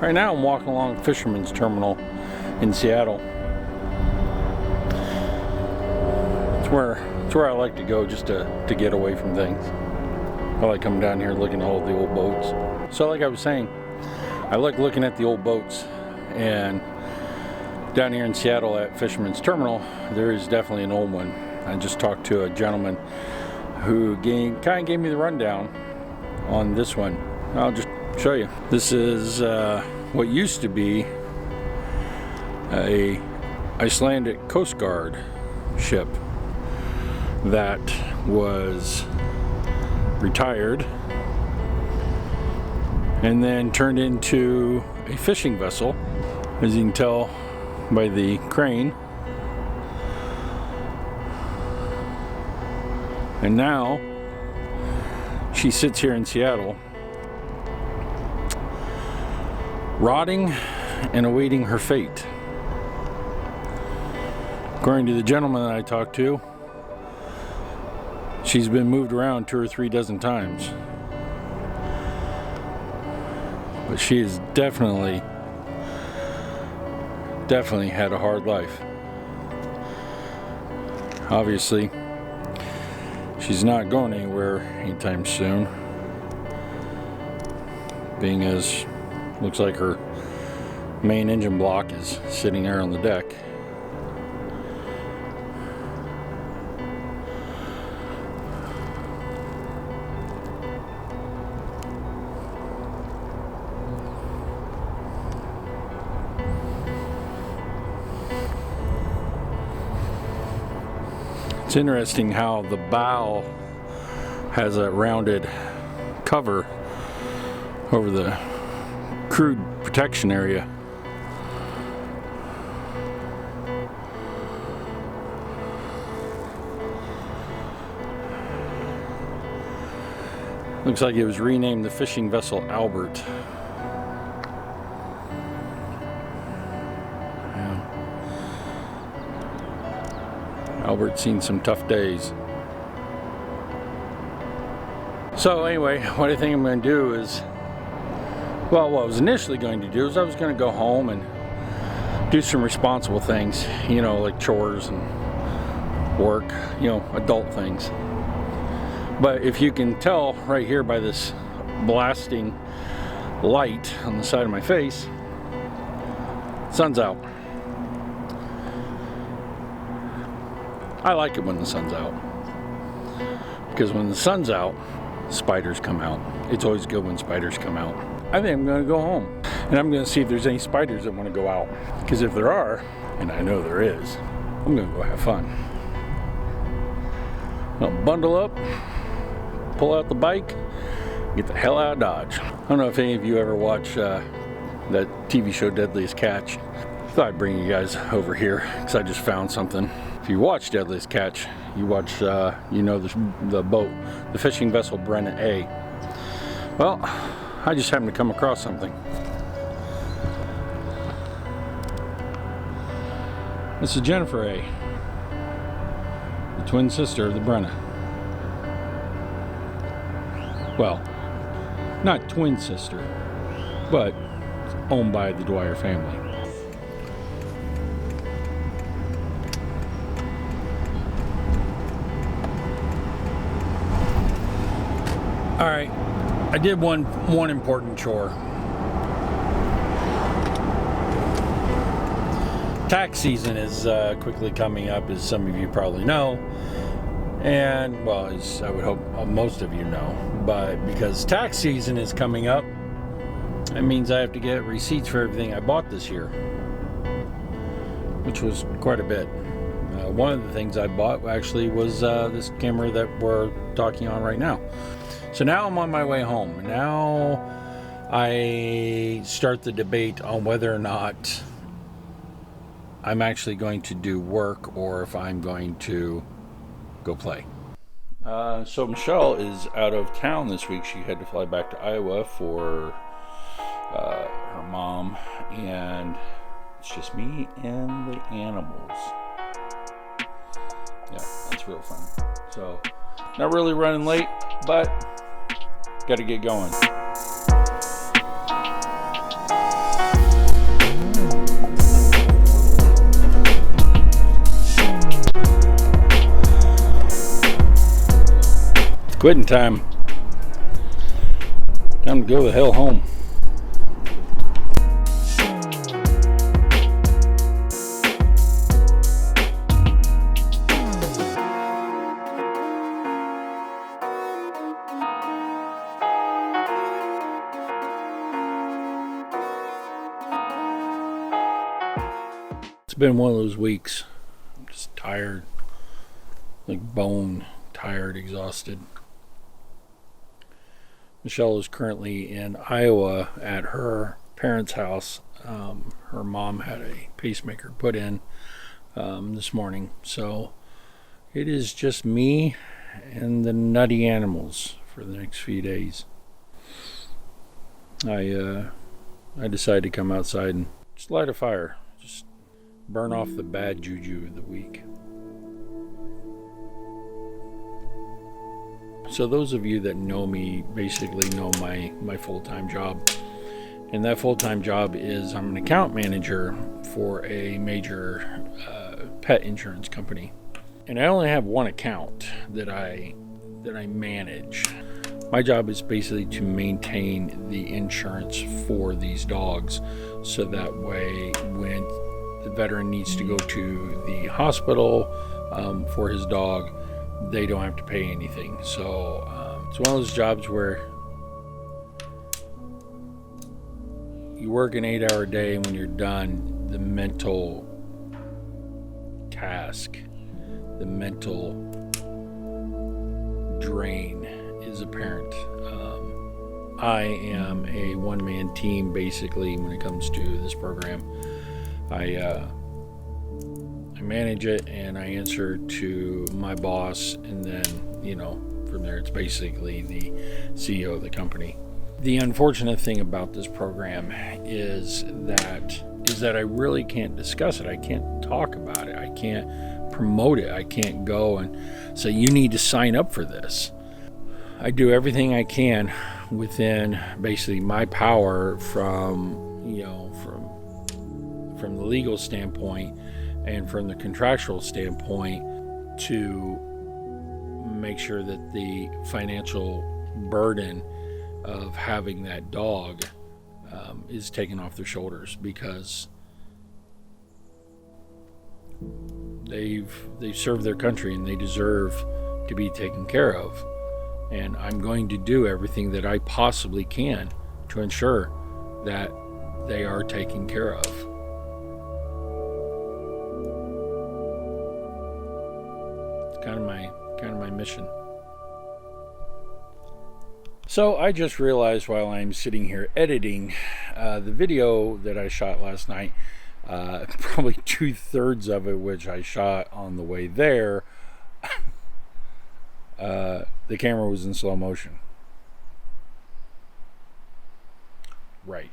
right now I'm walking along Fisherman's Terminal in Seattle. It's where I like to go just to get away from things. I like coming down here looking at all the old boats. So like I was saying, I like looking at the old boats, and down here in Seattle at Fisherman's Terminal, there is definitely an old one. I just talked to a gentleman who kind of gave me the rundown on this one. I'll just show you. This is what used to be a Icelandic Coast Guard ship that was retired and then turned into a fishing vessel, as you can tell by the crane. And now she sits here in Seattle, rotting and awaiting her fate. According to the gentleman that I talked to, she's been moved around 2 or 3 dozen times. But she has definitely had a hard life. Obviously, she's not going anywhere anytime soon, being as looks like her main engine block is sitting there on the deck. It's interesting how the bow has a rounded cover over the crude protection area. Looks like it was renamed the fishing vessel Albert. Albert's seen some tough days. So anyway, what I think I'm going to do is, well, what I was initially going to do is I was going to go home and do some responsible things, you know, like chores and work, you know, adult things. But if you can tell right here by this blasting light on the side of my face, sun's out. I like it when the sun's out, because when the sun's out, spiders come out. It's always good when spiders come out. I think I'm going to go home and I'm going to see if there's any spiders that want to go out, because if there are, and I know there is, I'm going to go have fun. I'll bundle up, pull out the bike, get the hell out of Dodge. I don't know if any of you ever watch that TV show Deadliest Catch. Thought I'd bring you guys over here because I just found something. If you watch Deadliest Catch, you watch, you know, the boat, the fishing vessel Brennan A. Well, I just happened to come across something. This is Jennifer A, the twin sister of the Brenna. Well, not twin sister, but owned by the Dwyer family. All right, I did one important chore. Tax season is quickly coming up, as some of you probably know, and well, as I would hope most of you know. But because tax season is coming up, that means I have to get receipts for everything I bought this year, which was quite a bit. One of the things I bought actually was this camera that we're talking on right now. So now I'm on my way home. Now I start the debate on whether or not I'm actually going to do work or if I'm going to go play. So Michelle is out of town this week. She had to fly back to Iowa for her mom, and it's just me and the animals. Yeah, that's real fun. So not really running late, but got to get going. Quitting time. Time to go the hell home. It's been one of those weeks. I'm just tired, like bone tired, exhausted. Michelle is currently in Iowa at her parents' house. Her mom had a pacemaker put in this morning, so it is just me and the nutty animals for the next few days. I decided to come outside and just light a fire, just burn off the bad juju of the week. So those of you that know me basically know my full-time job. And that full-time job is I'm an account manager for a major pet insurance company. And I only have one account that I manage. My job is basically to maintain the insurance for these dogs, so that way when the veteran needs to go to the hospital for his dog, they don't have to pay anything. So it's one of those jobs where you work an 8-hour day, and when you're done, the mental task, the mental drain is apparent. I am a one-man team basically when it comes to this program. I manage it and I answer to my boss, and then from there it's basically the CEO of the company. The unfortunate thing about this program is that I really can't discuss it. I can't talk about it. I can't promote it. I can't go and say you need to sign up for this. I do everything I can within basically my power from the legal standpoint and from the contractual standpoint to make sure that the financial burden of having that dog is taken off their shoulders, because they've served their country and they deserve to be taken care of. And I'm going to do everything that I possibly can to ensure that they are taken care of. It's kind of my mission. So I just realized while I'm sitting here editing the video that I shot last night, probably 2/3 of it, which I shot on the way there, the camera was in slow motion. Right.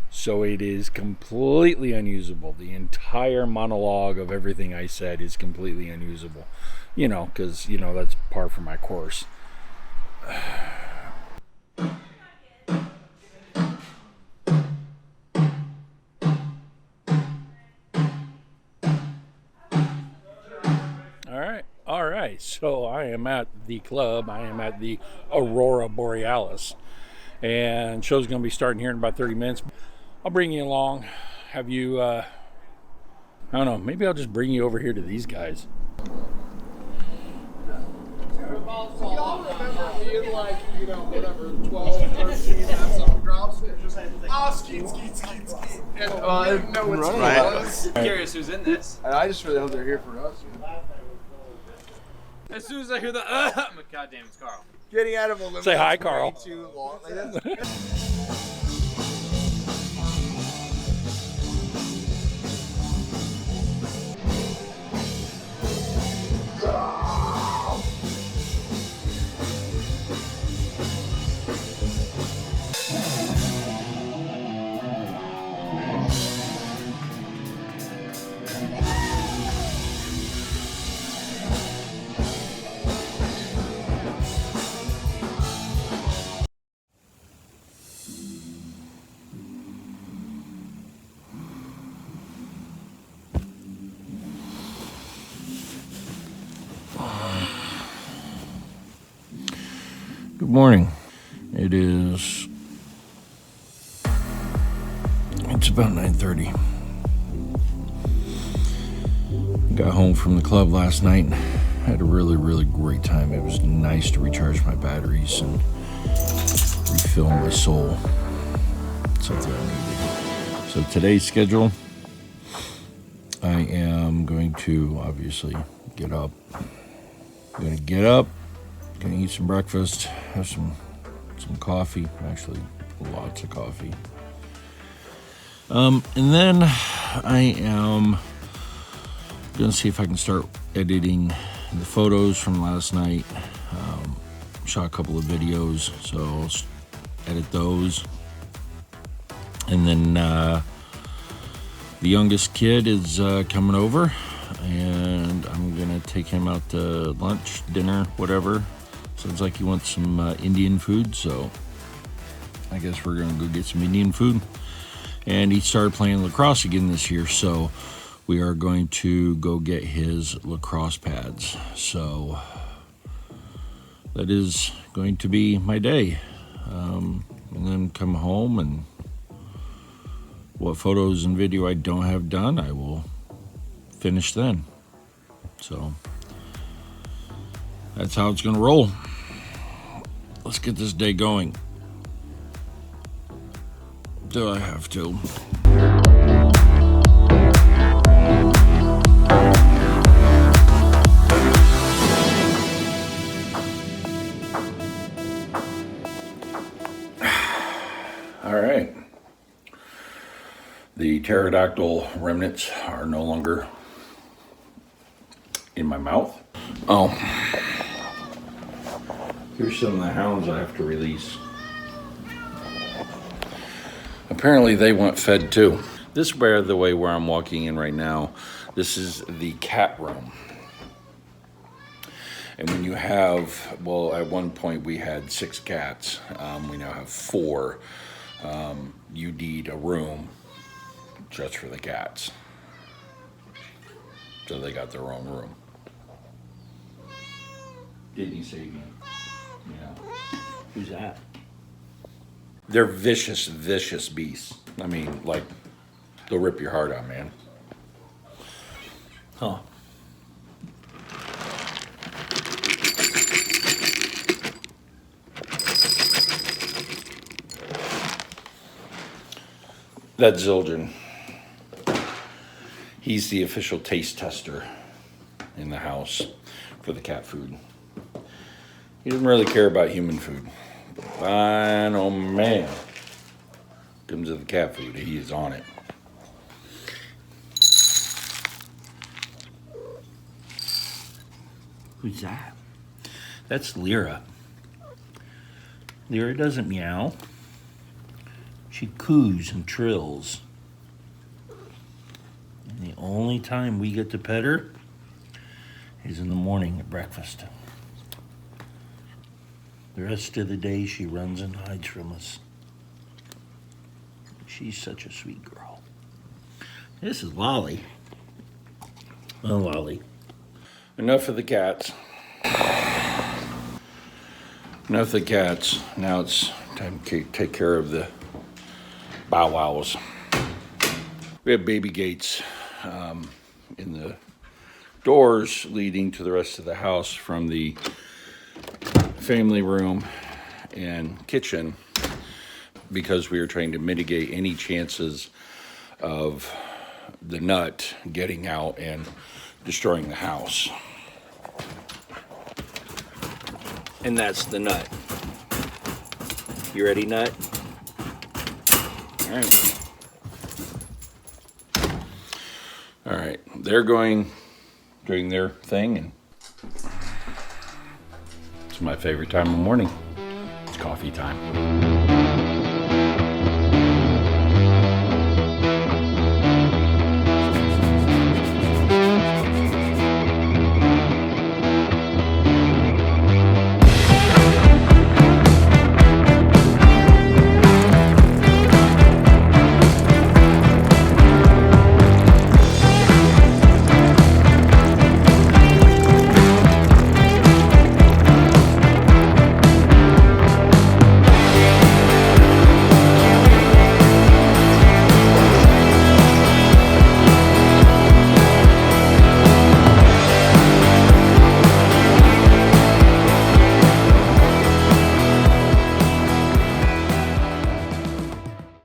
So it is completely unusable. The entire monologue of everything I said is completely unusable. Because, that's par for my course. All right. So I am at the club. I am at the Aurora Borealis. And show's going to be starting here in about 30 minutes. I'll bring you along. Have you, I don't know, maybe I'll just bring you over here to these guys. Y'all remember being like, 12, 13, that song drops, and just skeet. And I didn't know what it was. I'm curious who's in this. And I just really hope they're here for us. As soon as I hear the I'm like, God damn, it's Carl. Getting out of a limo. Say hi, Carl. Too long. Good morning. It's about 9:30. Got home from the club last night. Had a really great time. It was nice to recharge my batteries and refill my soul. Something I needed. So today's schedule, I am going to obviously get up. I'm gonna get up, gonna eat some breakfast, have some coffee, actually lots of coffee. And then I am gonna see if I can start editing the photos from last night. Shot a couple of videos, so I'll edit those. And then the youngest kid is coming over, and I'm gonna take him out to lunch, dinner, whatever. Sounds like he wants some Indian food, so I guess we're gonna go get some Indian food. And he started playing lacrosse again this year, so we are going to go get his lacrosse pads. So that is going to be my day. And then come home, and what photos and video I don't have done, I will finish then. So that's how it's gonna roll. Let's get this day going. Do I have to? All right. The pterodactyl remnants are no longer in my mouth. Oh. Here's some of the hounds I have to release. Apparently they want fed too. This, by the way, where I'm walking in right now, this is the cat room. And when you have, well, at one point we had 6 cats. We now have 4. You need a room just for the cats. So they got their own room. Didn't you say again? Yeah. Who's that? They're vicious beasts. I mean, like, they'll rip your heart out, man. Huh. That's Zildjian. He's the official taste tester in the house for the cat food. He doesn't really care about human food. Fine, oh man. Comes to the cat food, he is on it. Who's that? That's Lyra. Lyra doesn't meow. She coos and trills. And the only time we get to pet her is in the morning at breakfast. The rest of the day she runs and hides from us. She's such a sweet girl. This is Lolly. Oh, Lolly. Enough of the cats. Enough of the cats. Now it's time to take care of the bow wows. We have baby gates in the doors leading to the rest of the house from the family room and kitchen, because we are trying to mitigate any chances of the nut getting out and destroying the house. And that's the nut. You ready, nut? All right. All right, they're doing their thing, and it's my favorite time of the morning. It's coffee time.